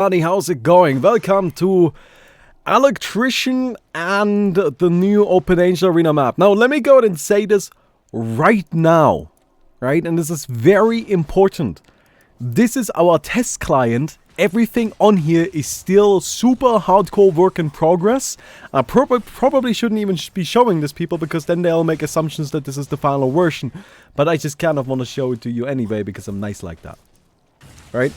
Buddy, how's it going? Welcome to Electrician and the new Open Angel Arena map. Now, let me go ahead and say this right now, right? And this is very important. This is our test client. Everything on here is still super hardcore work in progress. I probably shouldn't even be showing this, people, because then they'll make assumptions that this is the final version. But I just kind of want to show it to you anyway, because I'm nice like that. Right?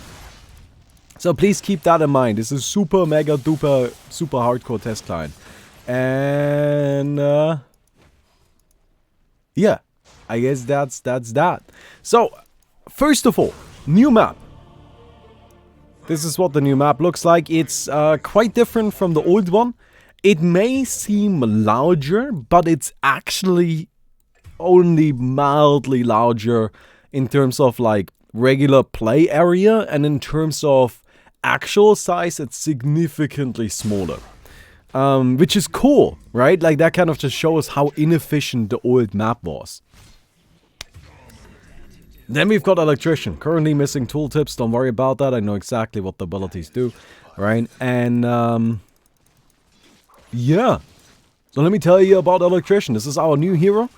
So please keep that in mind. This is super mega duper super hardcore test client. And yeah, I guess that's that. So first of all, new map. This is what the new map looks like. It's quite different from the old one. It may seem larger, but it's actually only mildly larger in terms of like regular play area, and in terms of actual size, it's significantly smaller. Which is cool, right? Like, that kind of just shows how inefficient the old map was. Then we've got Electrician. Currently missing tooltips, don't worry about that. I know exactly what the abilities do, right? And, yeah. So let me tell you about Electrician. This is our new hero.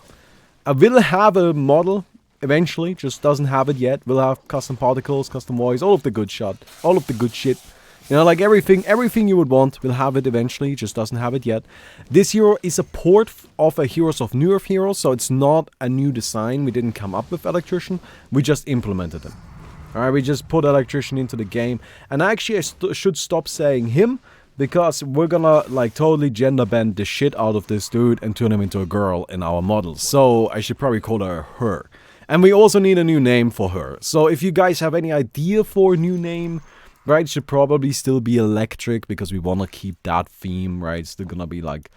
I will have a model eventually, just doesn't have it yet. We'll have custom particles, custom voice, all of the good shit. All of the good shit. You know, like everything you would want, we'll have it eventually, just doesn't have it yet. This hero is a port of a Heroes of New Earth hero, so it's not a new design. We didn't come up with Electrician, we just implemented him. Alright, we just put Electrician into the game. And actually, I should stop saying him, because we're gonna, like, totally gender bend the shit out of this dude and turn him into a girl in our model. So, I should probably call her. And we also need a new name for her. So if you guys have any idea for a new name, right, it should probably still be Electric, because we want to keep that theme, right? It's still gonna be like,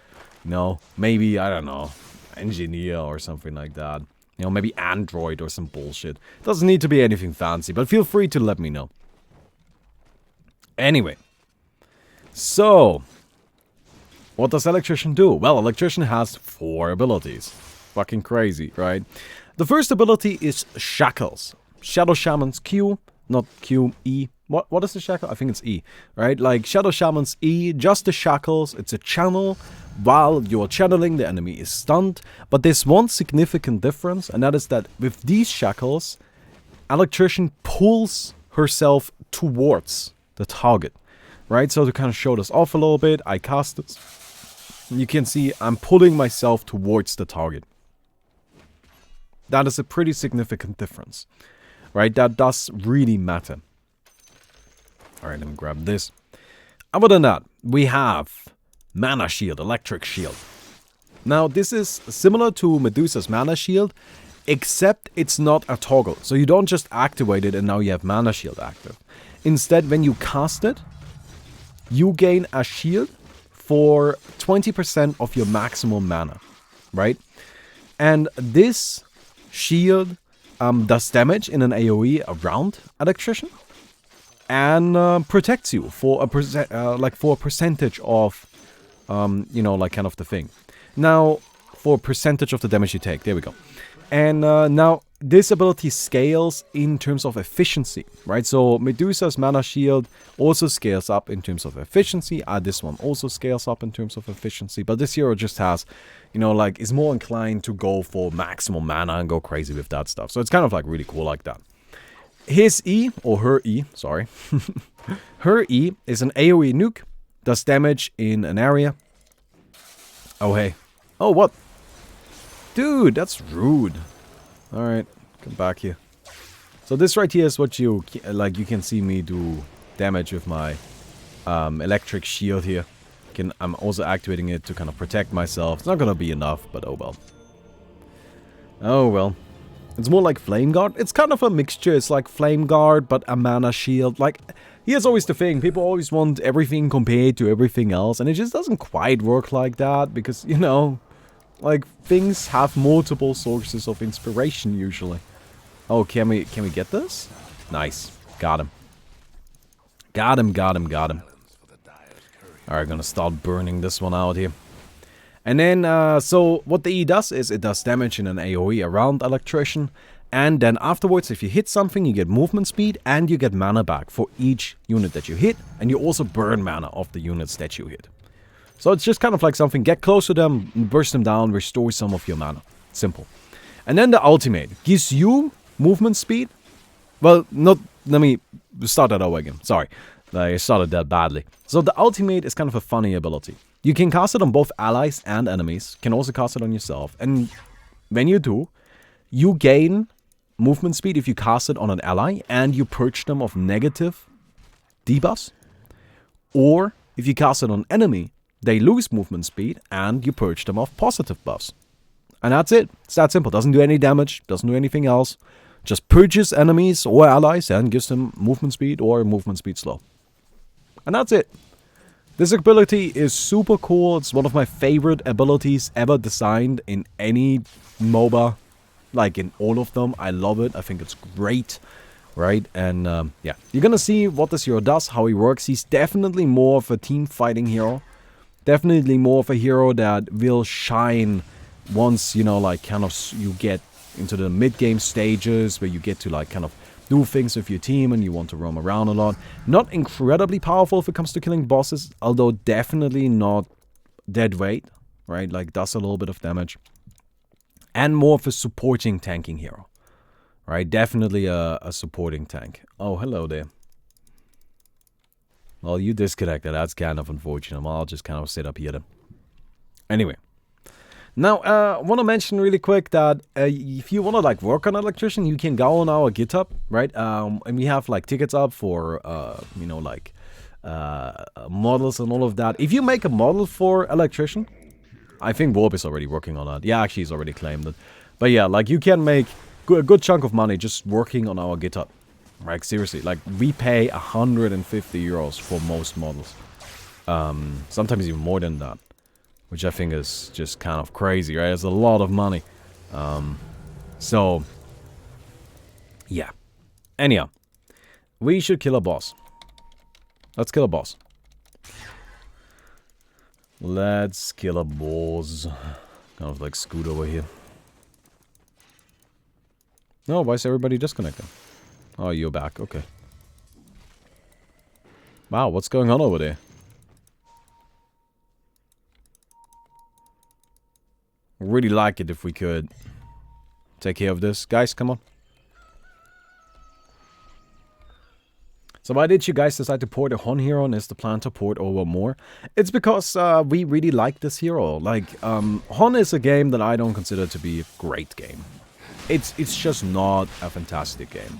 you know, maybe, I don't know, Engineer or something like that. You know, maybe Android or some bullshit. Doesn't need to be anything fancy, but feel free to let me know. Anyway. So, what does Electrician do? Well, Electrician has 4 abilities. Fucking crazy, right? The first ability is Shackles. Shadow Shaman's Q, not Q, E. What is the shackle? I think it's E, right? Like Shadow Shaman's E, just the shackles. It's a channel. While you're channeling, the enemy is stunned. But there's one significant difference, and that is that with these shackles, Electrician pulls herself towards the target, right? So to kind of show this off a little bit, I cast this. You can see I'm pulling myself towards the target. That is a pretty significant difference, right? That does really matter. Alright, let me grab this. Other than that, we have Mana Shield, Electric Shield. Now, this is similar to Medusa's Mana Shield, except it's not a toggle. So you don't just activate it and now you have Mana Shield active. Instead, when you cast it, you gain a shield for 20% of your maximum mana, right? And this shield does damage in an AoE around Electrician, and protects you for a percentage of, you know, like kind of the thing. Now, for a percentage of the damage you take, there we go. And now this ability scales in terms of efficiency, right? So Medusa's Mana Shield also scales up in terms of efficiency. This one also scales up in terms of efficiency. But this hero just has, you know, like, is more inclined to go for maximum mana and go crazy with that stuff. So it's kind of like really cool like that. His E, or her E, sorry. Her E is an AoE nuke, does damage in an area. Oh, hey. Oh, what? Dude, that's rude. Alright, come back here. So this right here is what you, like, you can see me do damage with my electric shield here. I'm also activating it to kind of protect myself. It's not gonna be enough, but oh well. Oh well. It's more like Flame Guard. It's kind of a mixture. It's like Flame Guard, but a Mana Shield. Like, here's always the thing. People always want everything compared to everything else, and it just doesn't quite work like that, because, you know, like, things have multiple sources of inspiration usually. Oh, can we get this? Nice. Got him. Got him. Alright, gonna start burning this one out here. And then, so what the E does is it does damage in an AoE around Electrician, And then afterwards, if you hit something, you get movement speed and you get mana back for each unit that you hit. And you also burn mana of the units that you hit. So it's just kind of like something, get close to them, burst them down, restore some of your mana. Simple. And then the ultimate gives you movement speed. Well, not, let me start that over again. Sorry, I started that badly. So the ultimate is kind of a funny ability. You can cast it on both allies and enemies. You can also cast it on yourself. And when you do, you gain movement speed if you cast it on an ally and you purge them of negative debuffs. Or if you cast it on an enemy, they lose movement speed and you purge them of positive buffs. And that's it. It's that simple. Doesn't do any damage, doesn't do anything else. Just purges enemies or allies and gives them movement speed or movement speed slow. And that's it. This ability is super cool. It's one of my favorite abilities ever designed in any MOBA. Like in all of them. I love it. I think it's great. Right? And yeah. You're gonna see what this hero does, how he works. He's definitely more of a team fighting hero. Definitely more of a hero that will shine once, you know, like kind of you get into the mid-game stages where you get to like kind of do things with your team and you want to roam around a lot. Not incredibly powerful if it comes to killing bosses, although definitely not dead weight, right? Like does a little bit of damage. And more of a supporting tanking hero, right? Definitely a supporting tank. Oh, hello there. Well, you disconnected. That's kind of unfortunate. I'll just kind of sit up here then. Anyway. Now, I want to mention really quick that if you want to like work on Electrician, you can go on our GitHub, right? And we have like tickets up for, you know, like models and all of that. If you make a model for Electrician, I think Warp is already working on that. Yeah, actually, he's already claimed it. But yeah, like you can make a good chunk of money just working on our GitHub. Like seriously, like we pay 150 euros for most models. Sometimes even more than that. Which I think is just kind of crazy, right? It's a lot of money. So, yeah. Anyhow, we should kill a boss. Let's kill a boss. Let's kill a boss. Kind of like scoot over here. No, why is everybody disconnected? Oh, you're back. Okay. Wow, what's going on over there? Really like it if we could take care of this. Guys, come on. So why did you guys decide to port a Hon hero and is the plan to port over more? It's because we really like this hero. Like, Hon is a game that I don't consider to be a great game. It's just not a fantastic game.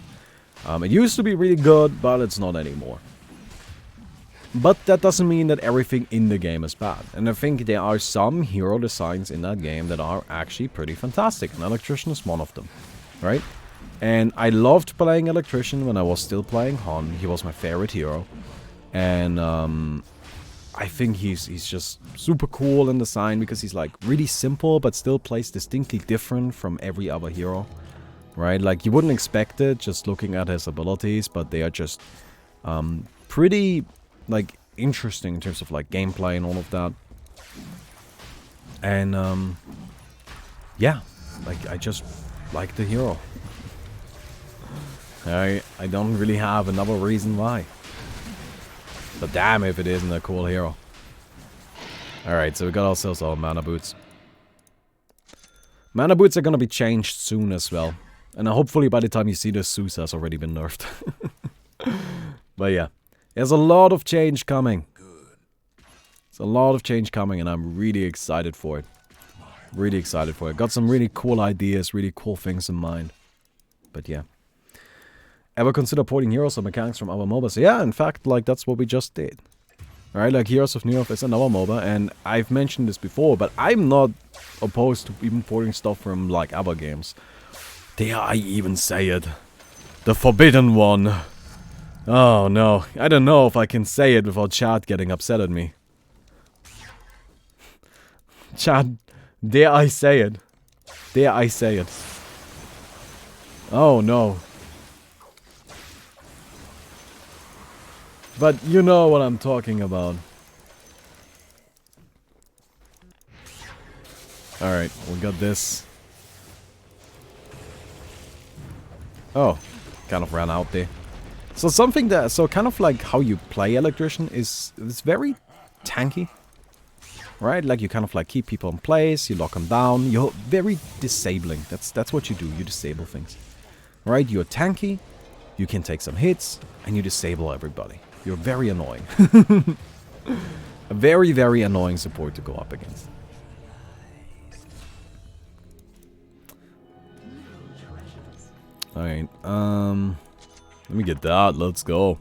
It used to be really good, but it's not anymore. But that doesn't mean that everything in the game is bad. And I think there are some hero designs in that game that are actually pretty fantastic. And Electrician is one of them, right? And I loved playing Electrician when I was still playing Hon. He was my favorite hero. And I think he's just super cool in design because he's like really simple but still plays distinctly different from every other hero, right? Like you wouldn't expect it just looking at his abilities, but they are just pretty like interesting in terms of like gameplay and all of that. And yeah, like I just like the hero. I don't really have another reason why. But damn if it isn't a cool hero. Alright, so we got ourselves our mana boots. Mana boots are gonna be changed soon as well. And hopefully by the time you see this, Zeus has already been nerfed. But yeah. There's a lot of change coming. There's a lot of change coming and I'm really excited for it. Really excited for it. Got some really cool ideas, really cool things in mind. But yeah. Ever consider porting Heroes or mechanics from other MOBAs? Yeah, in fact, like that's what we just did. Alright, like Heroes of New York is another MOBA and I've mentioned this before, but I'm not opposed to even porting stuff from like other games. Dare I even say it? The Forbidden One. Oh no, I don't know if I can say it without chat getting upset at me. Chat, dare I say it? Dare I say it? Oh no. But you know what I'm talking about. Alright, we got this. Oh, kind of ran out there. So something that, so kind of like how you play Electrician is, it's very tanky. Right? Like you kind of like keep people in place, you lock them down, you're very disabling. That's what you do, you disable things. Right? You're tanky, you can take some hits, and you disable everybody. You're very annoying. A very, very annoying support to go up against. Alright, let me get that, let's go.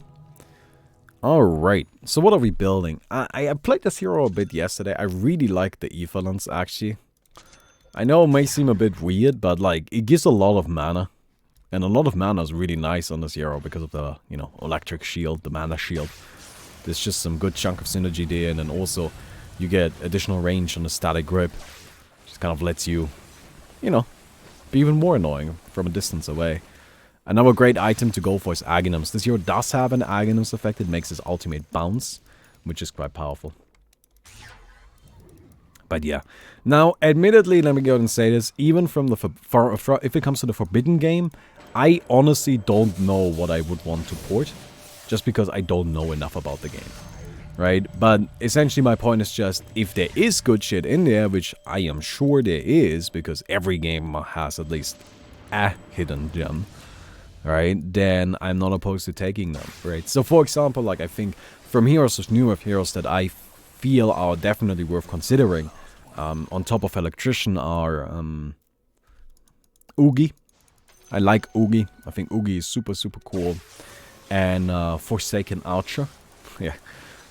Alright, so what are we building? I played this hero a bit yesterday. I really like the Evolence, actually. I know it may seem a bit weird, but like, it gives a lot of mana. And a lot of mana is really nice on this hero because of the, you know, electric shield, the mana shield. There's just some good chunk of synergy there, and then also you get additional range on the static grip. Just kind of lets you, you know, be even more annoying from a distance away. Another great item to go for is Aghanim's. This hero does have an Aghanim's effect. It makes his ultimate bounce, which is quite powerful. But yeah. Now, admittedly, let me go and say this. Even from the if it comes to the Forbidden game, I honestly don't know what I would want to port. Just because I don't know enough about the game. Right? But essentially my point is just, if there is good shit in there, which I am sure there is, because every game has at least a hidden gem. Right, then I'm not opposed to taking them, right? So for example, like I think from heroes, there's newer heroes that I feel are definitely worth considering. On top of Electrician are Oogie. I like Oogie. I think Oogie is super, super cool. And Forsaken Archer. Yeah,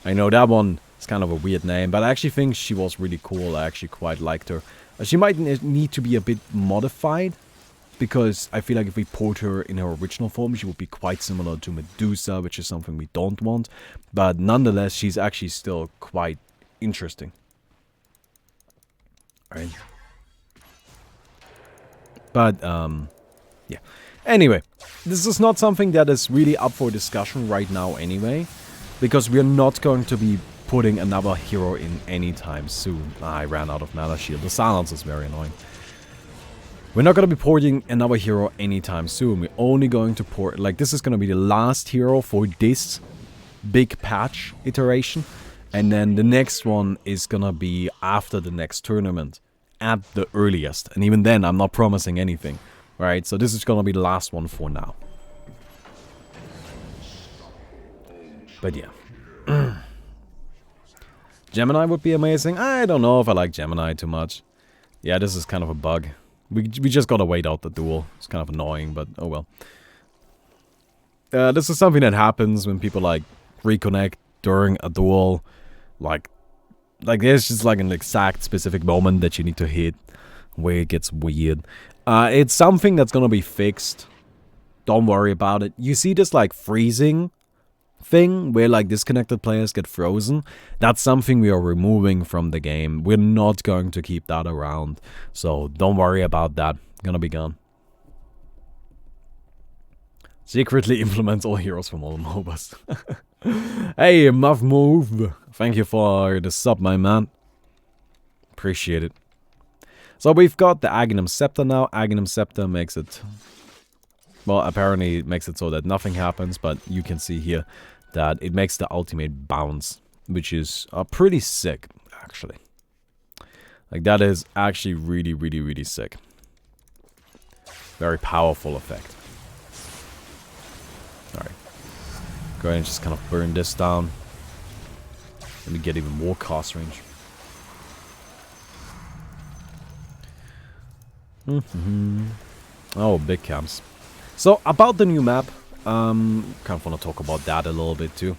I know that one is kind of a weird name, but I actually think she was really cool. I actually quite liked her. She might need to be a bit modified. Because I feel like if we port her in her original form, she would be quite similar to Medusa, which is something we don't want. But nonetheless, she's actually still quite interesting. Right? But, yeah. Anyway, this is not something that is really up for discussion right now anyway. Because we're not going to be putting another hero in anytime soon. I ran out of mana shield. The silence is very annoying. We're not going to be porting another hero anytime soon. We're only going to port... Like, this is going to be the last hero for this big patch iteration. And then the next one is going to be after the next tournament. At the earliest. And even then, I'm not promising anything. Right? So this is going to be the last one for now. But yeah. Gemini would be amazing. I don't know if I like Gemini too much. Yeah, this is kind of a bug. We just gotta wait out the duel. It's kind of annoying, but oh well. This is something that happens when people like reconnect during a duel. Like there's just like an exact specific moment that you need to hit where it gets weird. It's something that's gonna be fixed. Don't worry about it. You see this like freezing thing where like disconnected players get frozen. That's something we are removing from the game. We're not going to keep that around, so don't worry about that. Gonna be gone. Secretly implements all heroes from all MOBAs. Hey, Muff Move, thank you for the sub, my man. Appreciate it. So we've got the Aghanim Scepter now. Aghanim Scepter makes it, well, apparently it makes it so that nothing happens, but you can see here that it makes the ultimate bounce, which is pretty sick, actually. Like, that is actually really, really, really sick. Very powerful effect. Alright. Go ahead and just kind of burn this down. Let me get even more cast range. Oh, big camps. So, about the new map, kind of want to talk about that a little bit too.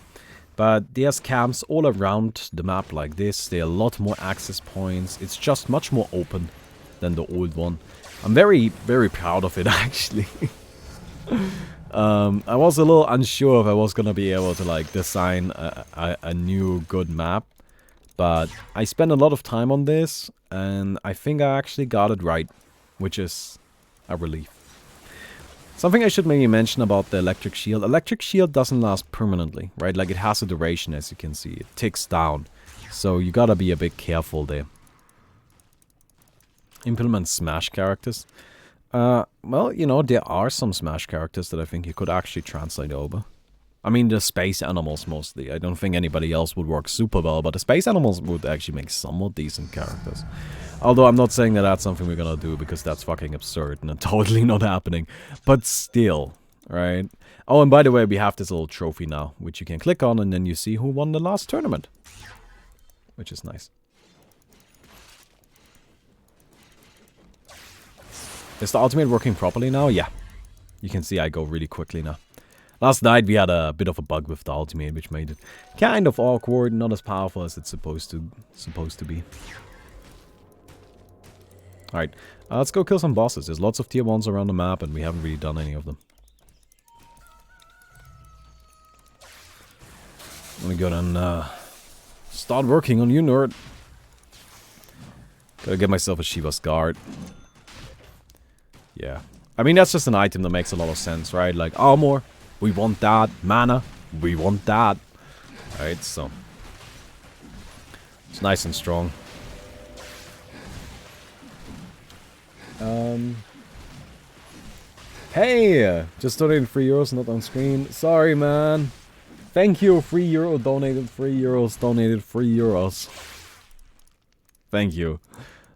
But there's camps all around the map like this. There are a lot more access points. It's just much more open than the old one. I'm very, very proud of it, actually. I was a little unsure if I was gonna be able to like design a new good map. But I spent a lot of time on this, and I think I actually got it right, which is a relief. Something I should maybe mention about the electric shield. Electric shield doesn't last permanently, right? Like, it has a duration, as you can see. It ticks down. So you gotta be a bit careful there. Implement smash characters. Well, you know, there are some Smash characters that I think you could actually translate over. I mean, the space animals mostly. I don't think anybody else would work super well, but the space animals would actually make somewhat decent characters. Although I'm not saying that that's something we're gonna do, because that's fucking absurd and totally not happening. But still, right? Oh, and by the way, we have this little trophy now, which you can click on, and then you see who won the last tournament. Which is nice. Is the ultimate working properly now? Yeah. You can see I go really quickly now. Last night we had a bit of a bug with the ultimate, which made it kind of awkward, not as powerful as it's supposed to be. Alright, let's go kill some bosses. There's lots of tier 1s around the map, and we haven't really done any of them. Let me go and start working on you, nerd. Gotta get myself a Shiva's Guard. Yeah. I mean, that's just an item that makes a lot of sense, right? Like, armor, we want that. Mana, we want that. Right, so. It's nice and strong. Hey! Just donated €3, not on screen. Sorry, man. Thank you, €3 donated, €3 donated, €3. Thank you.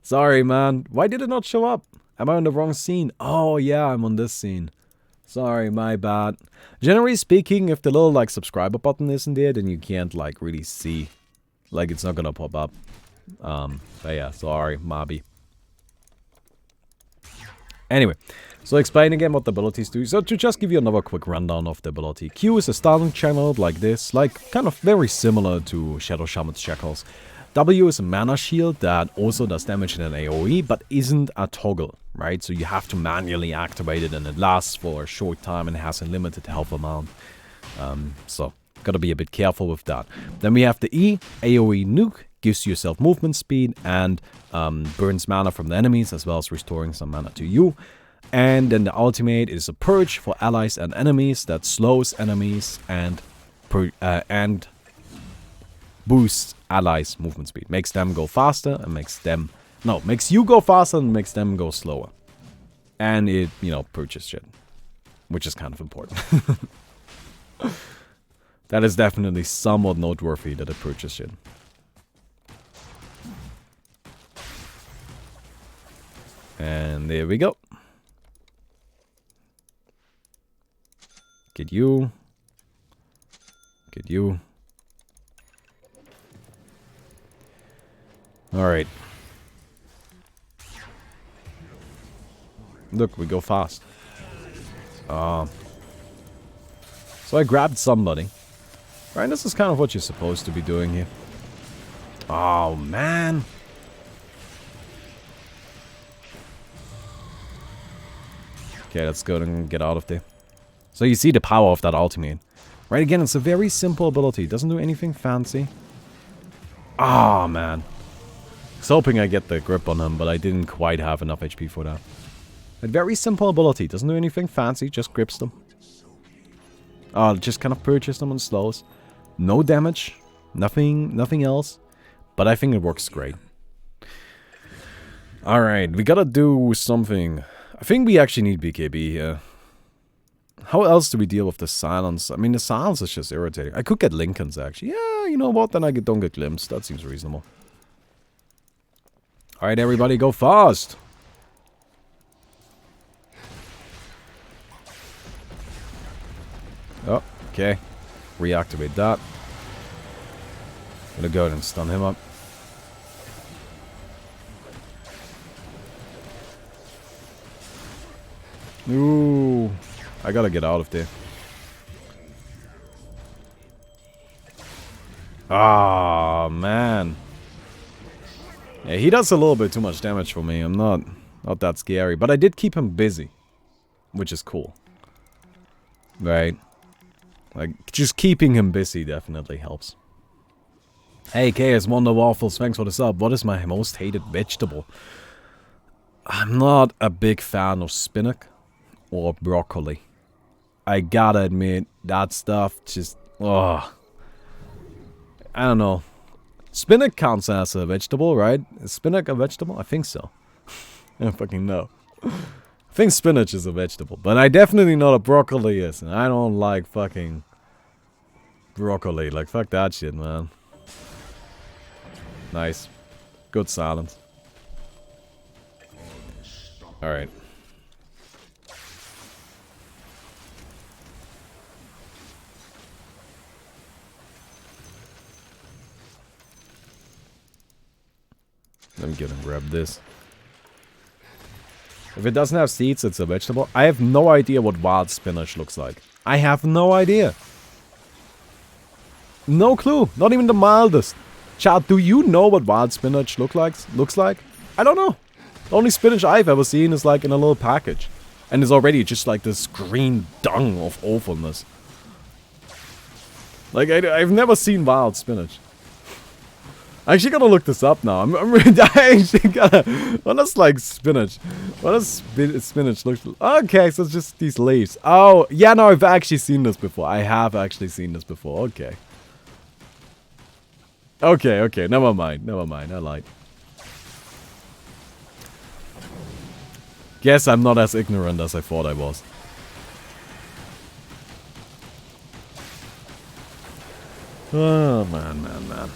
Sorry, man. Why did it not show up? Am I on the wrong scene? Oh, yeah, I'm on this scene. Sorry, my bad. Generally speaking, if the little, like, subscriber button isn't there, then you can't, like, really see. Like, it's not gonna pop up. But yeah, sorry, Mabi. Anyway, so explain again what the abilities do. So to just give you another quick rundown of the ability. Q is a starting channel like this, like kind of very similar to Shadow Shaman's Shackles. W is a mana shield that also does damage in an AoE, but isn't a toggle, right? So you have to manually activate it, and it lasts for a short time and has a limited health amount. So gotta be a bit careful with that. Then we have the E, AoE nuke, gives yourself movement speed and burns mana from the enemies, as well as restoring some mana to you. And then the ultimate is a purge for allies and enemies that slows enemies and boosts allies' movement speed. Makes them go faster and makes you go faster and makes them go slower. And it, you know, purges shit, which is kind of important. That is definitely somewhat noteworthy that it purges shit. And there we go. Get you. Get you. Alright. Look, we go fast. So I grabbed somebody. Right, this is kind of what you're supposed to be doing here. Oh, man. Okay, let's go and get out of there. So you see the power of that ultimate. Right, again, it's a very simple ability. It doesn't do anything fancy. Ah, man. I was hoping I get the grip on him, but I didn't quite have enough HP for that. A very simple ability. Doesn't do anything fancy, just grips them. Just kind of purges them and slows. No damage. Nothing else. But I think it works great. Alright, we gotta do something. I think we actually need BKB here. How else do we deal with the silence? I mean, the silence is just irritating. I could get Lincolns, actually. Yeah, you know what? Then I don't get glimpsed. That seems reasonable. Alright, everybody, go fast! Oh, okay. Reactivate that. Gonna go ahead and stun him up. Ooh. I gotta get out of there. Ah, man. Yeah, he does a little bit too much damage for me. I'm not that scary. But I did keep him busy. Which is cool. Right. Like, just keeping him busy definitely helps. Hey, KS Wonder Waffles, thanks for the sub. What is my most hated vegetable? I'm not a big fan of spinach or broccoli. I gotta admit, that stuff just... ugh. I don't know. Spinach counts as a vegetable, right? Is spinach a vegetable? I think so. I don't fucking know. I think spinach is a vegetable, but I definitely know that broccoli is, and I don't like fucking broccoli. Like, fuck that shit, man. Nice. Good silence. Alright. Let me get and grab this. If it doesn't have seeds, it's a vegetable. I have no idea what wild spinach looks like. I have no idea. No clue. Not even the mildest. Chat, do you know what wild spinach looks like? I don't know. The only spinach I've ever seen is like in a little package. And it's already just like this green dung of awfulness. Like, I've never seen wild spinach. I actually gotta look this up now. I'm I actually gotta... What does, like, spinach? What does spinach look like? Okay, so it's just these leaves. Oh, yeah, no, I've actually seen this before. I have actually seen this before. Okay. Okay, never mind, I lied. Guess I'm not as ignorant as I thought I was. Oh, man.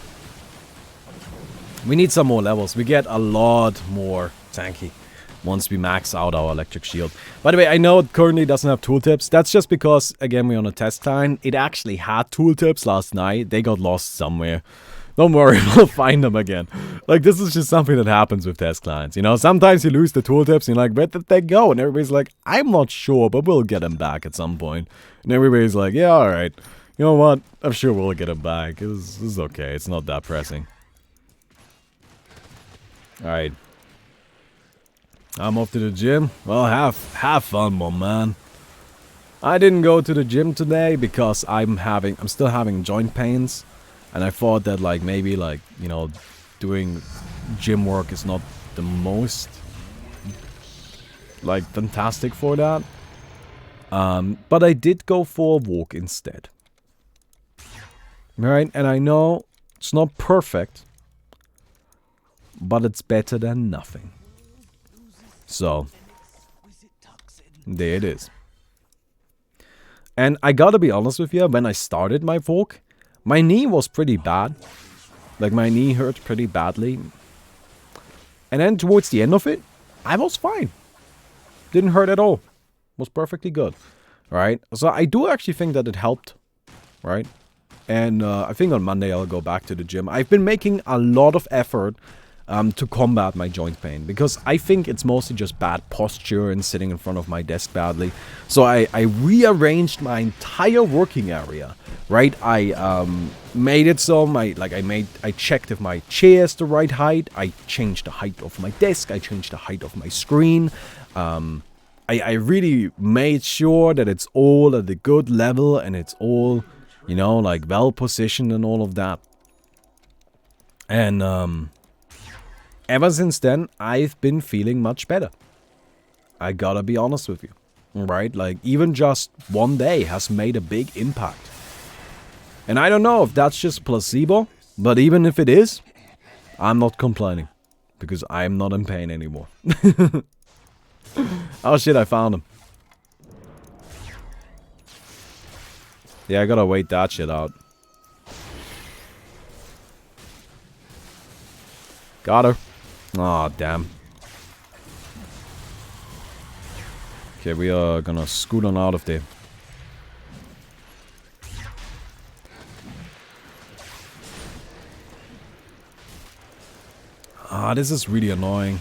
We need some more levels. We get a lot more tanky once we max out our electric shield. By the way, I know it currently doesn't have tooltips. That's just because, again, we're on a test time. It actually had tooltips last night. They got lost somewhere. Don't worry, we'll find them again. Like, this is just something that happens with test clients. You know, sometimes you lose the tooltips and you're like, where did they go? And everybody's like, I'm not sure, but we'll get them back at some point. And everybody's like, yeah, alright. You know what? I'm sure we'll get them back. This is okay. It's not that pressing. Alright. I'm off to the gym. Well, have fun, my man. I didn't go to the gym today because I'm still having joint pains. And I thought that, like, maybe, like, you know, doing gym work is not the most, like, fantastic for that. But I did go for a walk instead. Right? And I know it's not perfect, but it's better than nothing. So, there it is. And I gotta be honest with you, when I started my walk, my knee was pretty bad. Like, my knee hurt pretty badly. And then towards the end of it, I was fine. Didn't hurt at all. Was perfectly good. Right? So I do actually think that it helped. Right? And I think on Monday I'll go back to the gym. I've been making a lot of effort to combat my joint pain, because I think it's mostly just bad posture and sitting in front of my desk badly. So I rearranged my entire working area, right? I made it so I checked if my chair is the right height. I changed the height of my desk. I changed the height of my screen. I really made sure that it's all at a good level and it's all, you know, like, well positioned and all of that. And ever since then, I've been feeling much better. I gotta be honest with you. Right? Like, even just one day has made a big impact. And I don't know if that's just placebo, but even if it is, I'm not complaining. Because I'm not in pain anymore. Oh shit, I found him. Yeah, I gotta wait that shit out. Got her. Aw, damn. Okay, we are gonna scoot on out of there. Ah, this is really annoying.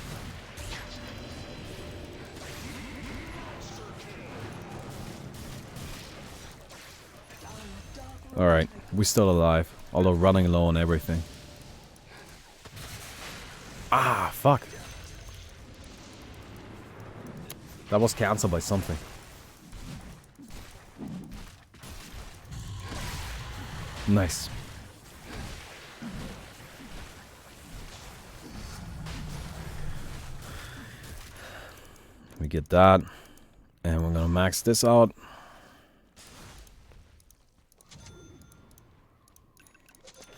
Alright, we're still alive. Although running low on everything. Ah, fuck. That was cancelled by something. Nice. We get that. And we're gonna max this out.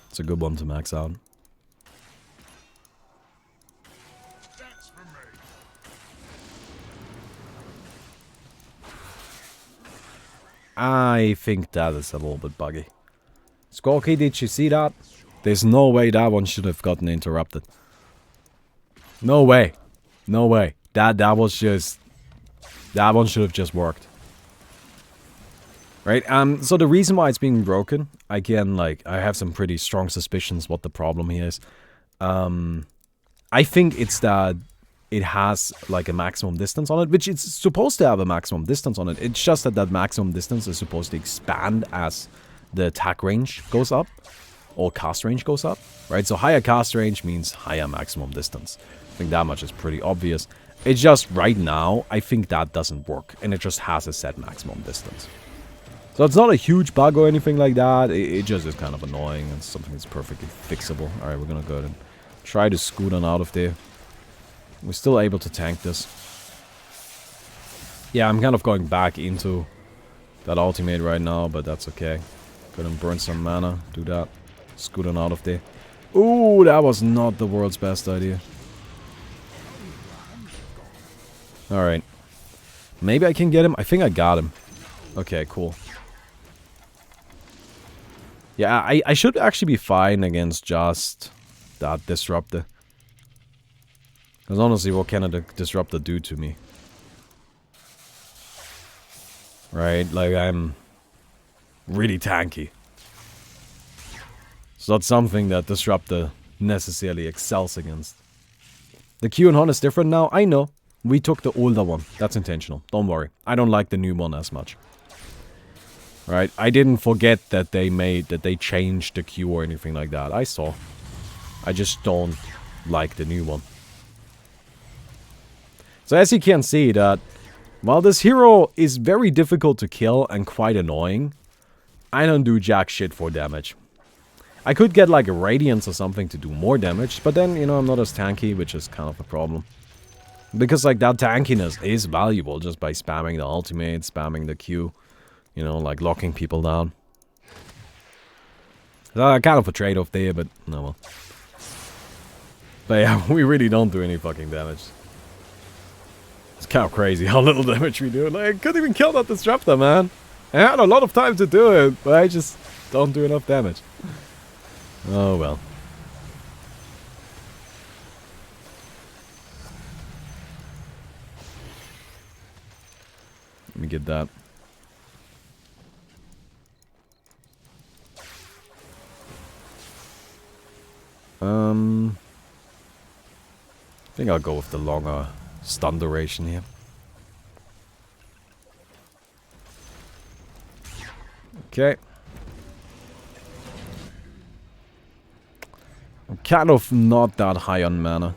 It's a good one to max out. I think that is a little bit buggy. Squawky, did you see that? There's no way that one should have gotten interrupted. No way. No way. That was just... That one should have just worked. Right, so the reason why it's being broken, again, like, I have some pretty strong suspicions what the problem here is. I think it's that it has, like, a maximum distance on it, which it's supposed to have a maximum distance on it. It's just that that maximum distance is supposed to expand as the attack range goes up, or cast range goes up, right? So higher cast range means higher maximum distance. I think that much is pretty obvious. It's just, right now, I think that doesn't work, and it just has a set maximum distance. So it's not a huge bug or anything like that, it just is kind of annoying and something that's perfectly fixable. Alright, we're gonna go ahead and try to scoot on out of there. We're still able to tank this. Yeah, I'm kind of going back into that ultimate right now, but that's okay. Go ahead and burn some mana, do that. Scoot on out of there. Ooh, that was not the world's best idea. Alright. Maybe I can get him? I think I got him. Okay, cool. Yeah, I should actually be fine against just that disruptor. Because honestly, what can a disruptor do to me? Right, like I'm really tanky. It's not something that disruptor necessarily excels against. The Q and Hon is different now, I know. We took the older one, that's intentional, don't worry. I don't like the new one as much. Right, I didn't forget that they changed the Q or anything like that. I saw. I just don't like the new one. So as you can see that, while this hero is very difficult to kill and quite annoying, I don't do jack shit for damage. I could get like a Radiance or something to do more damage, but then, you know, I'm not as tanky, which is kind of a problem. Because like that tankiness is valuable just by spamming the ultimate, spamming the Q. You know, like locking people down. Kind of a trade-off there, but no well. But yeah, we really don't do any fucking damage. It's kind of crazy how little damage we do. Like, I couldn't even kill that disruptor, man. I had a lot of time to do it, but I just don't do enough damage. Oh well. Let me get that. I think I'll go with the longer stun duration here. Okay. I'm kind of not that high on mana.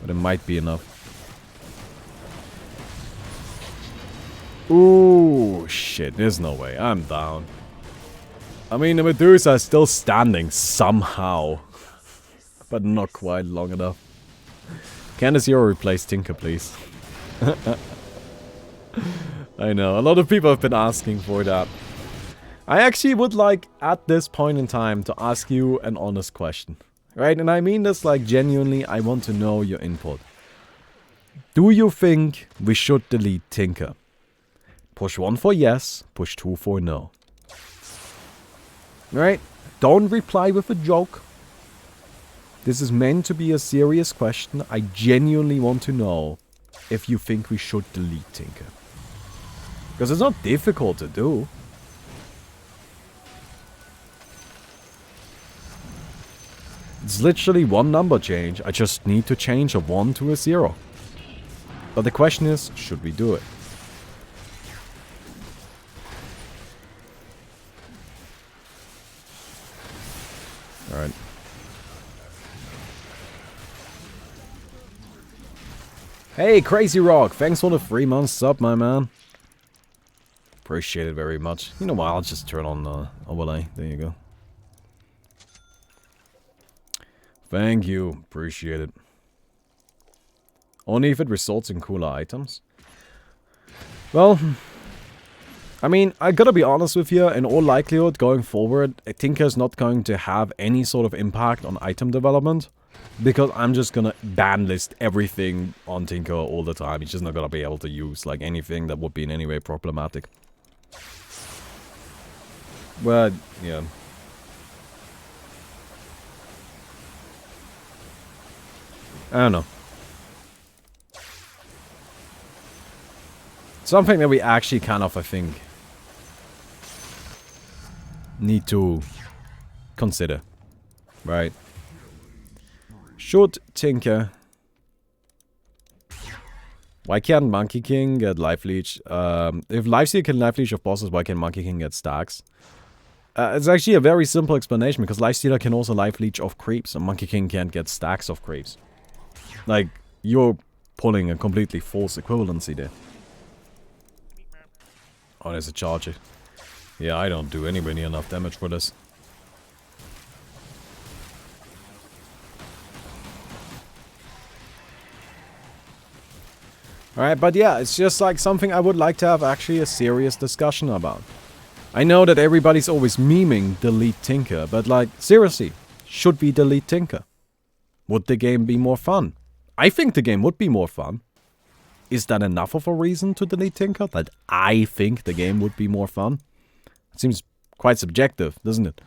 But it might be enough. Ooh, shit, there's no way. I'm down. I mean, the Medusa is still standing somehow. But not quite long enough. Can this hero replace Tinker, please? I know, a lot of people have been asking for that. I actually would like, at this point in time, to ask you an honest question. Right? And I mean this like genuinely, I want to know your input. Do you think we should delete Tinker? Push 1 for yes, push 2 for no. Right? Don't reply with a joke. This is meant to be a serious question. I genuinely want to know if you think we should delete Tinker. Because it's not difficult to do. It's literally one number change. I just need to change a 1 to a 0. But the question is, should we do it? Alright. Hey, Crazy Rock! Thanks for the 3-month sub, my man. Appreciate it very much. You know what, I'll just turn on the overlay. There you go. Thank you. Appreciate it. Only if it results in cooler items. Well, I mean, I gotta be honest with you, in all likelihood, going forward, Tinker is not going to have any sort of impact on item development. Because I'm just gonna ban list everything on Tinker all the time. He's just not gonna be able to use like anything that would be in any way problematic. But, yeah. I don't know. Something that we actually kind of, I think, need to consider, right? Should Tinker... Why can't Monkey King get Life Leech? If Lifesteal can Life Leech of bosses, why can Monkey King get stacks? It's actually a very simple explanation, because Lifestealer can also Life Leech off creeps, and Monkey King can't get stacks of creeps. Like, you're pulling a completely false equivalency there. Oh, there's a charger. Yeah, I don't do anywhere near enough damage for this. Alright, but yeah, it's just like something I would like to have actually a serious discussion about. I know that everybody's always memeing delete Tinker, but like, seriously, should we delete Tinker? Would the game be more fun? I think the game would be more fun. Is that enough of a reason to delete Tinker? That I think the game would be more fun? It seems quite subjective, doesn't it?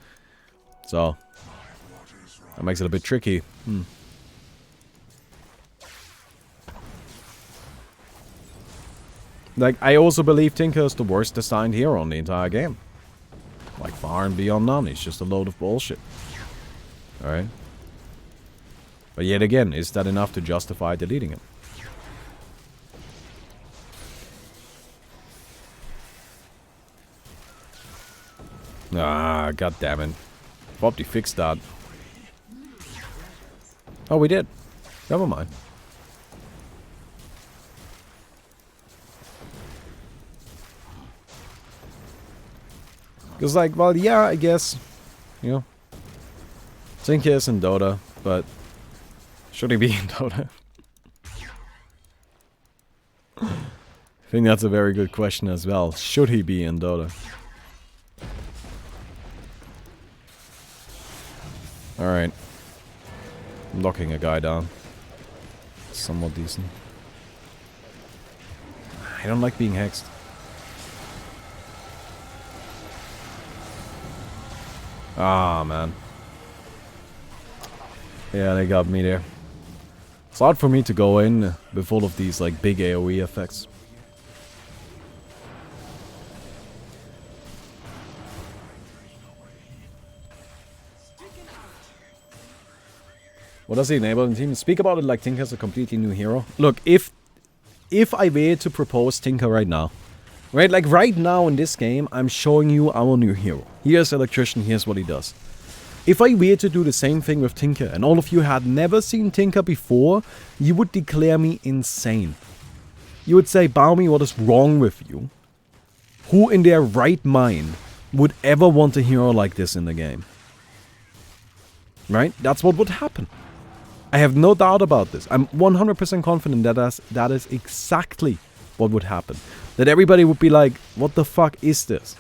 So, that makes it a bit tricky. Like, I also believe Tinker is the worst designed hero in the entire game. Like, far and beyond none. He's just a load of bullshit. Alright? But yet again, is that enough to justify deleting him? Ah, god damn it. Hope they fixed that. Oh, we did. Never mind. Because, like, well, yeah, I guess, you know, Tinker is in Dota, but should he be in Dota? I think that's a very good question as well. Should he be in Dota? Alright. I'm locking a guy down. Somewhat decent. I don't like being hexed. Ah, man. Yeah, they got me there. It's hard for me to go in with all of these, like, big AoE effects. What does he enable in the team? Speak about it like Tinker's a completely new hero. Look, if I were to propose Tinker right now, right, like right now in this game, I'm showing you our new hero. Here's Electrician, here's what he does. If I were to do the same thing with Tinker, and all of you had never seen Tinker before, you would declare me insane. You would say, Baumi, what is wrong with you? Who in their right mind would ever want a hero like this in the game? Right? That's what would happen. I have no doubt about this. I'm 100% confident that is exactly what would happen. That everybody would be like, what the fuck is this?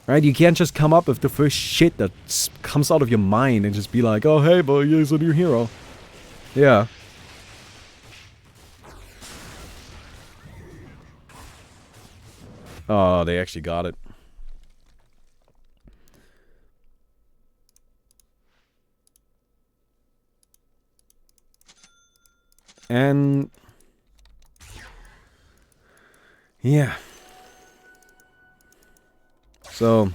Right? You can't just come up with the first shit that comes out of your mind and just be like, oh hey boy, here's a new hero. Yeah. Oh, they actually got it. And yeah. So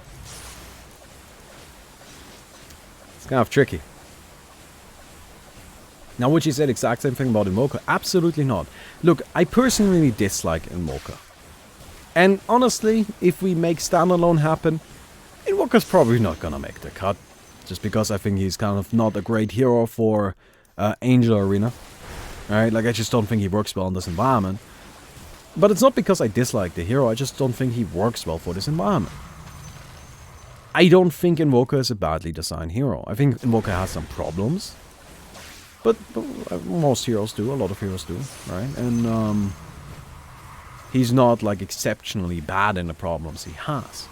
it's kind of tricky. Now, would you say the exact same thing about Invoker? Absolutely not. Look, I personally dislike Invoker. And honestly, if we make standalone happen, Invoker's probably not gonna make the cut. Just because I think he's kind of not a great hero for Angel Arena. Right? Like, I just don't think he works well in this environment. But it's not because I dislike the hero, I just don't think he works well for this environment. I don't think Invoker is a badly designed hero. I think Invoker has some problems. But most heroes do, a lot of heroes do, right? And he's not, like, exceptionally bad in the problems he has.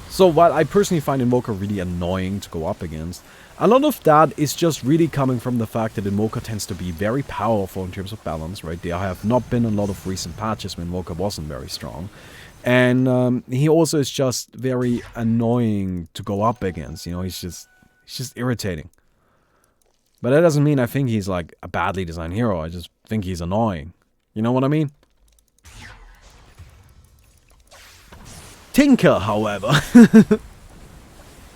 So while I personally find Invoker really annoying to go up against, A lot of that is just really coming from the fact that Invoker tends to be very powerful in terms of balance, right? There have not been a lot of recent patches when Invoker wasn't very strong. And he also is just very annoying to go up against, you know, he's just irritating. But that doesn't mean I think he's like a badly designed hero, I just think he's annoying. You know what I mean? Tinker, however,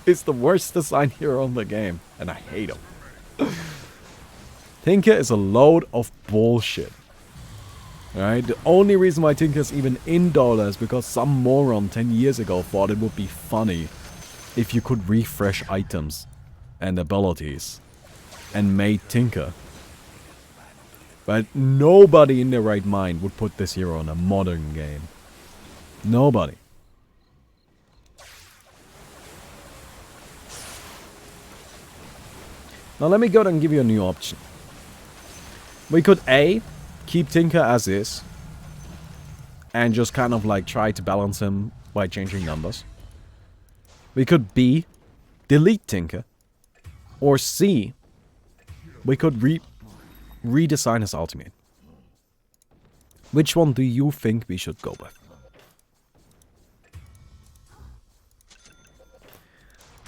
is the worst designed hero in the game, and I hate him. Tinker is a load of bullshit. Alright, the only reason why Tinker is even in Dota is because some moron 10 years ago thought it would be funny if you could refresh items and abilities and made Tinker. But nobody in their right mind would put this hero in a modern game. Nobody. Now let me go and give you a new option. We could A, keep Tinker as is, and just kind of like try to balance him by changing numbers. We could B, delete Tinker. Or C, we could redesign his ultimate. Which one do you think we should go with?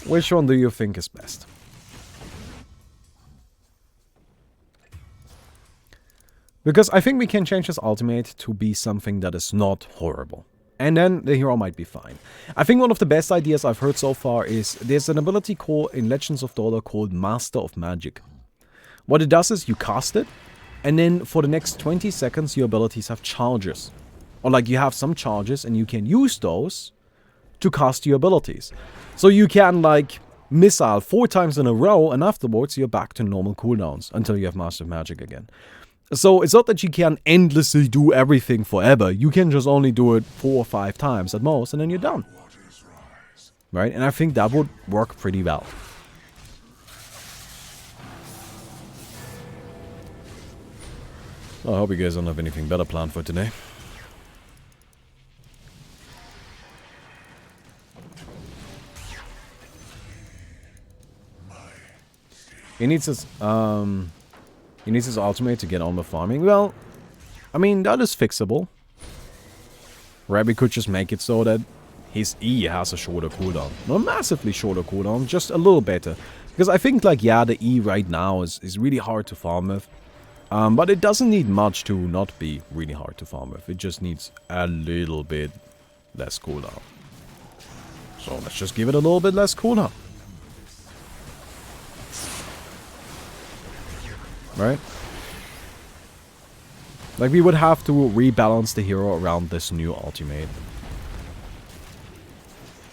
Which one do you think is best? Because I think we can change his ultimate to be something that is not horrible. And then the hero might be fine. I think one of the best ideas I've heard so far is there's an ability called in Legends of Dota called Master of Magic. What it does is you cast it, and then for the next 20 seconds your abilities have charges. Or like you have some charges and you can use those to cast your abilities. So you can like missile 4 times in a row and afterwards you're back to normal cooldowns until you have Master of Magic again. So it's not that you can endlessly do everything forever. You can just only do it 4 or 5 times at most and then you're done. Right? And I think that would work pretty well. I hope you guys don't have anything better planned for today. He needs his ultimate to get on with farming. Well, I mean, that is fixable. Rabbi could just make it so that his E has a shorter cooldown. Not massively shorter cooldown, just a little better. Because I think, like, yeah, the E right now is really hard to farm with. But it doesn't need much to not be really hard to farm with. It just needs a little bit less cooldown. So let's just give it a little bit less cooldown. Right? Like, we would have to rebalance the hero around this new ultimate.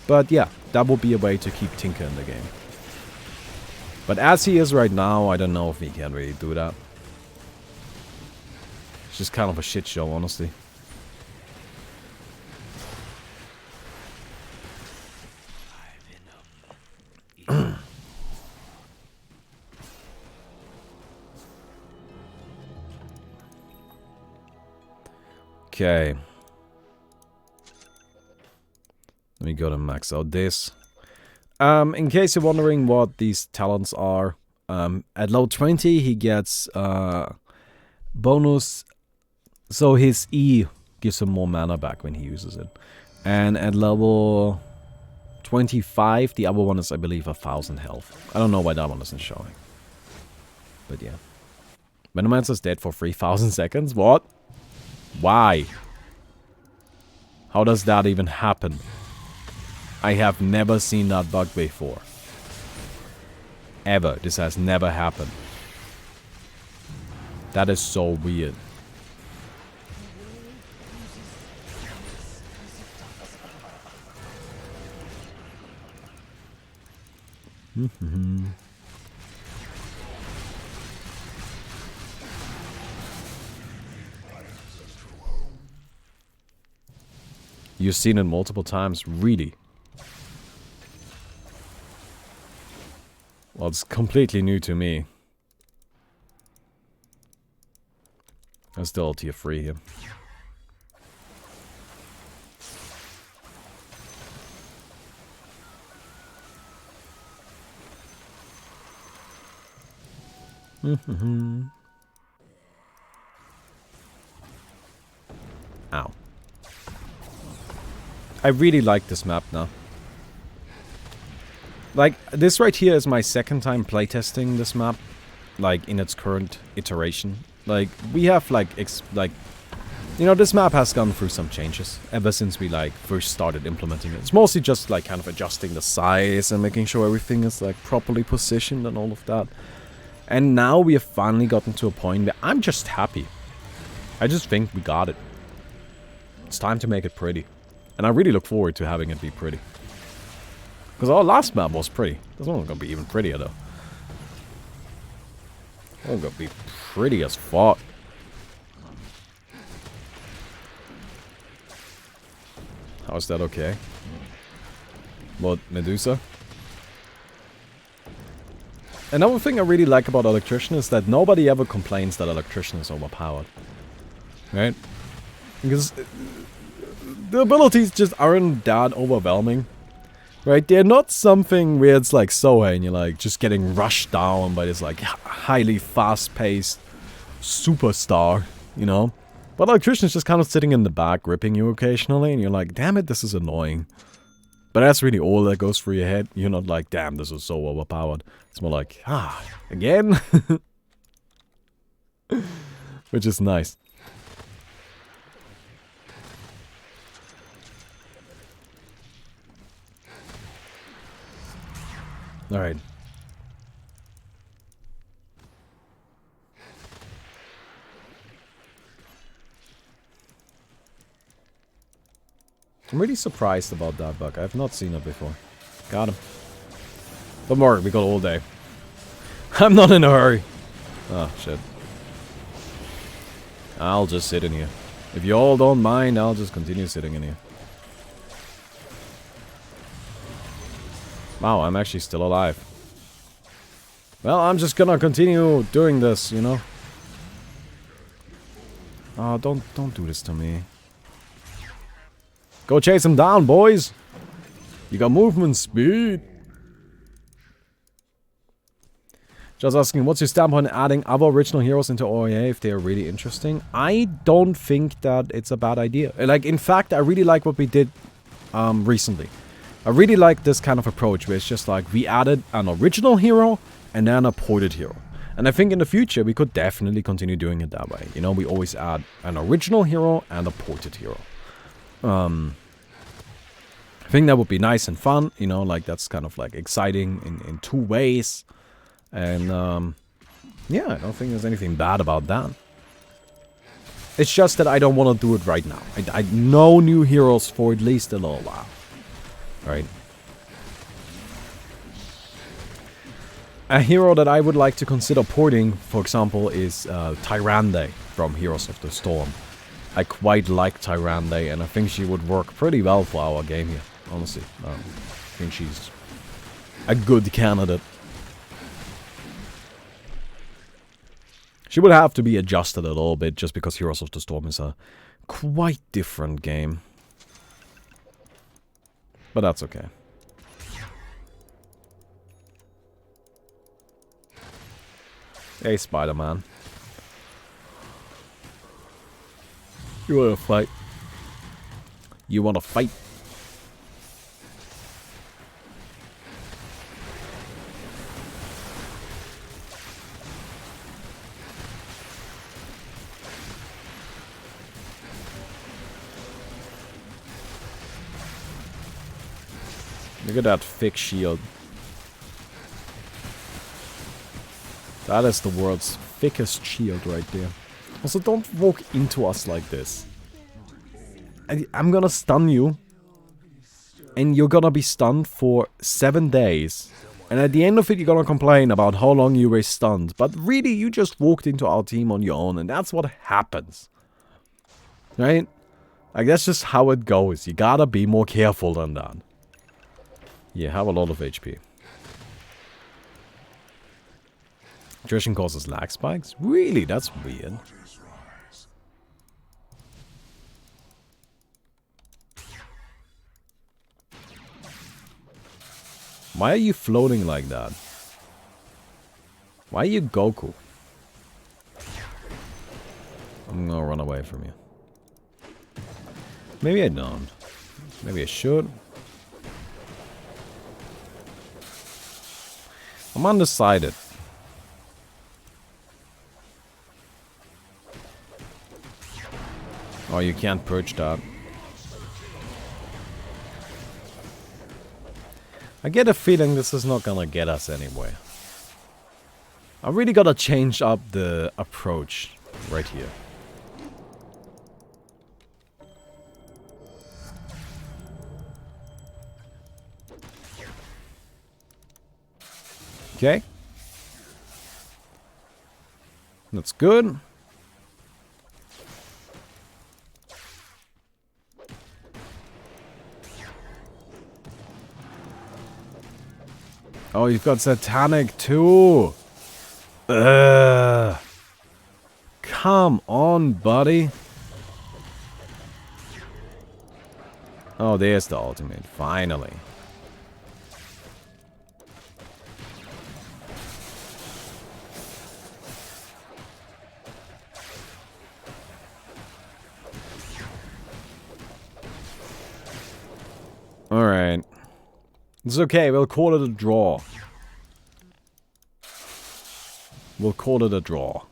But yeah, that would be a way to keep Tinker in the game. But as he is right now, I don't know if we can really do that. It's just kind of a shit show, honestly. Okay. Let me go to max out this. In case you're wondering what these talents are, at low 20 he gets bonus. So his E gives him more mana back when he uses it. And at level 25, the other one is, I believe, 1000 health. I don't know why that one isn't showing. But yeah. Minimis dead for 3000 seconds? What? Why? How does that even happen? I have never seen that bug before. Ever. This has never happened. That is so weird. You've seen it multiple times, really? Well, it's completely new to me. I'm still tier 3 here. Ow. I really like this map now. Like, this right here is my second time playtesting this map. Like, in its current iteration. Like, we have, like, you know, this map has gone through some changes ever since we, like, first started implementing it. It's mostly just, like, kind of adjusting the size and making sure everything is, like, properly positioned and all of that. And now we have finally gotten to a point where I'm just happy. I just think we got it. It's time to make it pretty. And I really look forward to having it be pretty. Because our last map was pretty. This one's gonna be even prettier, though. It's gonna be pretty as fuck. How's that okay? What, Medusa? Another thing I really like about Electrician is that nobody ever complains that Electrician is overpowered. Right? Because the abilities just aren't that overwhelming. Right? They're not something where it's like Soha and you're like just getting rushed down by this like highly fast-paced superstar, you know? But Electrician is just kind of sitting in the back, gripping you occasionally, and you're like, damn it, this is annoying. But that's really all that goes through your head. You're not like, damn, this is so overpowered. It's more like, again? Which is nice. Alright. I'm really surprised about that bug. I've not seen it before. Got him. But more, we got all day. I'm not in a hurry. Oh, shit. I'll just sit in here. If you all don't mind, I'll just continue sitting in here. Wow, I'm actually still alive. Well, I'm just gonna continue doing this, you know? Oh, don't do this to me. Go chase him down, boys! You got movement speed! Just asking, what's your standpoint on adding other original heroes into OEA if they are really interesting? I don't think that it's a bad idea. Like, in fact, I really like what we did recently. I really like this kind of approach where it's just like, we added an original hero and then a ported hero. And I think in the future, we could definitely continue doing it that way. You know, we always add an original hero and a ported hero. I think that would be nice and fun, you know, like that's kind of like exciting in two ways. And yeah, I don't think there's anything bad about that. It's just that I don't want to do it right now. I know new heroes for at least a little while. Right? A hero that I would like to consider porting, for example, is Tyrande from Heroes of the Storm. I quite like Tyrande, and I think she would work pretty well for our game here, honestly. I think she's a good candidate. She would have to be adjusted a little bit, just because Heroes of the Storm is a quite different game. But that's okay. Hey, Spider-Man. You wanna fight? You wanna fight? Look at that thick shield. That is the world's thickest shield right there. Also, don't walk into us like this. I'm gonna stun you. And you're gonna be stunned for 7 days. And at the end of it, you're gonna complain about how long you were stunned. But really, you just walked into our team on your own. And that's what happens. Right? Like, that's just how it goes. You gotta be more careful than that. You have a lot of HP. Attrition causes lag spikes? Really? That's weird. Why are you floating like that? Why are you Goku? I'm gonna run away from you. Maybe I don't. Maybe I should. I'm undecided. Oh, you can't perch that. I get a feeling this is not gonna get us anywhere. I really gotta change up the approach right here. Okay. That's good. Oh, you've got Satanic too. Come on, buddy. Oh, there's the ultimate. Finally. Alright. It's okay, we'll call it a draw. We'll call it a draw.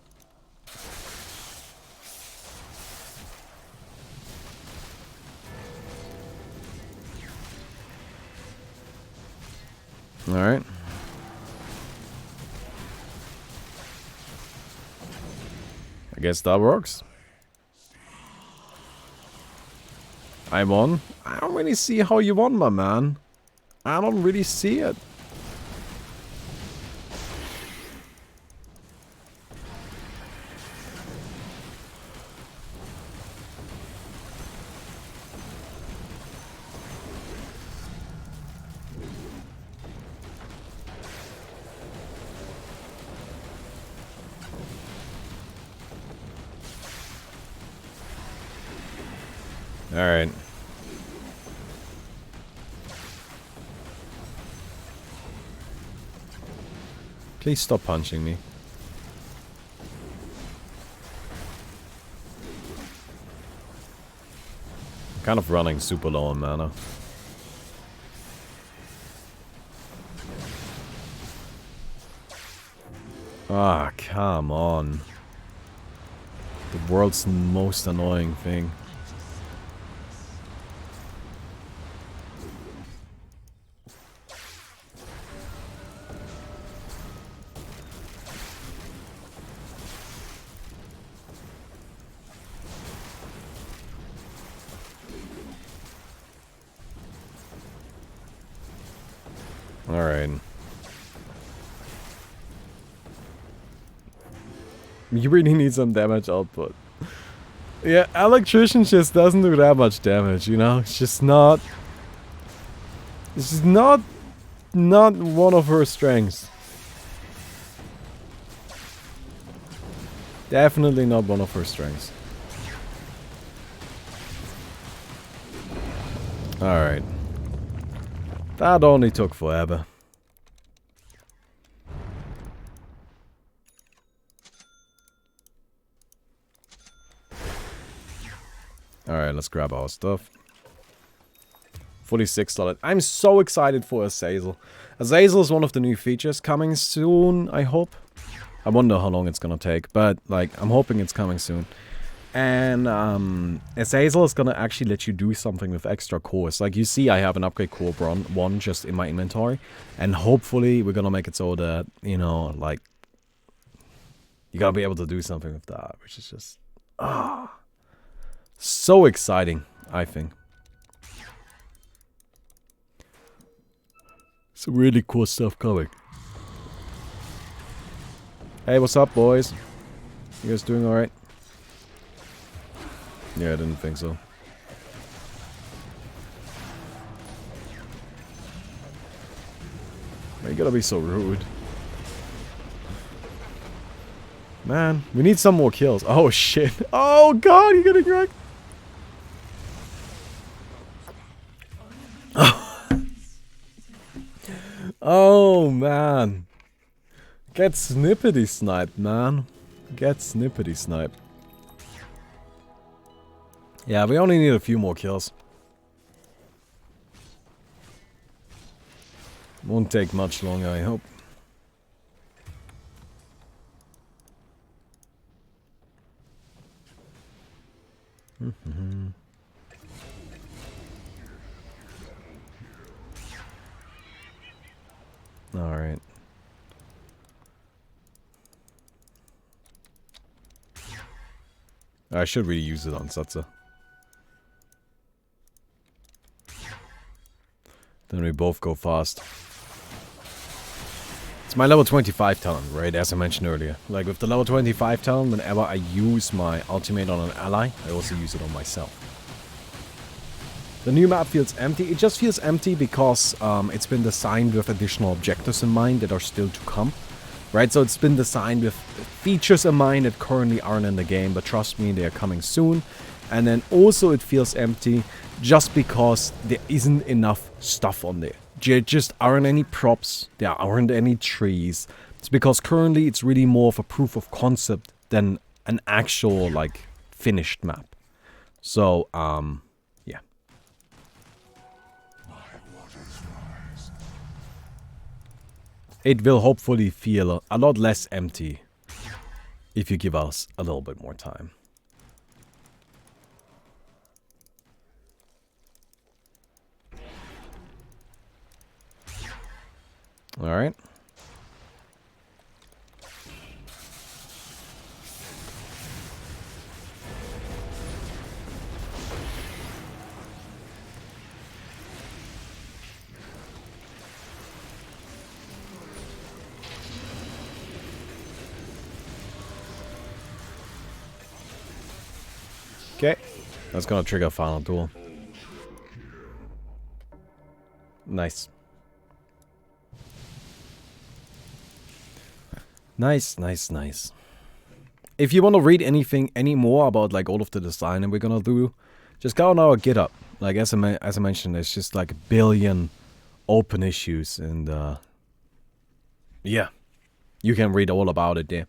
Alright. I guess that works. I won. I don't really see how you won, my man. I don't really see it. Alright. Please stop punching me. I'm kind of running super low on mana. Ah, come on. The world's most annoying thing. Alright. You really need some damage output. Yeah, Electrician just doesn't do that much damage, you know? It's just not... It's just not one of her strengths. Definitely not one of her strengths. Alright. That only took forever. Alright, let's grab our stuff. $46. I'm so excited for Azazel. Azazel is one of the new features coming soon, I hope. I wonder how long it's gonna take, but like, I'm hoping it's coming soon. And Azazel is gonna actually let you do something with extra cores. Like you see, I have an upgrade core 1 just in my inventory. And hopefully we're gonna make it so that, you know, like, you're gonna be able to do something with that, which is just, so exciting, I think. Some really cool stuff coming. Hey, what's up, boys? You guys doing alright? Yeah, I didn't think so. Why you gotta be so rude? Man, we need some more kills. Oh shit. Oh god, you're getting wrecked. Oh man. Get snippety sniped, man. Get snippety sniped. Yeah, we only need a few more kills. Won't take much longer, I hope. Alright. I should really use it on Satsa. Then we both go fast. It's my level 25 talent, right? As I mentioned earlier. Like with the level 25 talent, whenever I use my ultimate on an ally, I also use it on myself. The new map feels empty. It just feels empty because it's been designed with additional objectives in mind that are still to come. Right, so it's been designed with features in mind that currently aren't in the game, but trust me, they are coming soon. And then also it feels empty just because there isn't enough stuff on there. There just aren't any props, there aren't any trees. It's because currently it's really more of a proof of concept than an actual, like, finished map. So, yeah. It will hopefully feel a lot less empty if you give us a little bit more time. Alright. Okay, that's gonna trigger final duel. Nice. Nice, nice, nice. If you want to read anything any more about like all of the design that we're gonna do, just go on our GitHub. Like as I mentioned, there's just like a billion open issues, and yeah, you can read all about it there.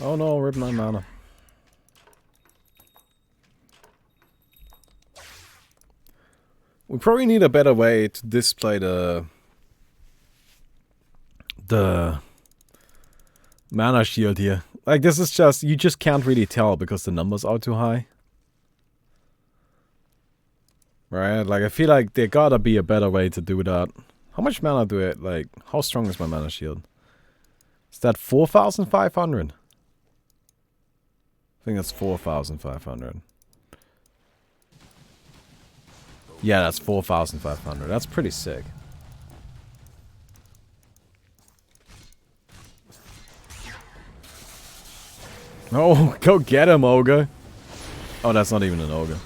Oh no, rip my mana. We probably need a better way to display the mana shield here. Like this is just, you just can't really tell because the numbers are too high. Right? Like I feel like there gotta be a better way to do that. How much mana do I, like, how strong is my mana shield? Is that 4,500? I think that's 4,500. Yeah, that's 4,500. That's pretty sick. Oh, go get him, Ogre. Oh, that's not even an Ogre.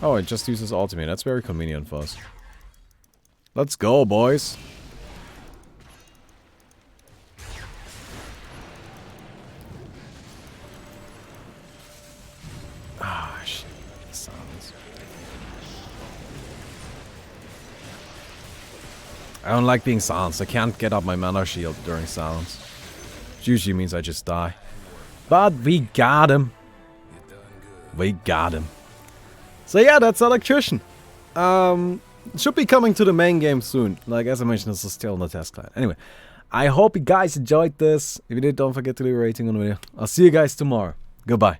Oh, it just uses ultimate. That's very convenient for us. Let's go, boys. Ah, shit. Silence. I don't like being silenced. I can't get up my mana shield during silence. Which usually means I just die. But we got him. We got him. So yeah, that's Electrician. Should be coming to the main game soon. Like as I mentioned, this is still in the test client. Anyway, I hope you guys enjoyed this. If you did, don't forget to leave a rating on the video. I'll see you guys tomorrow. Goodbye.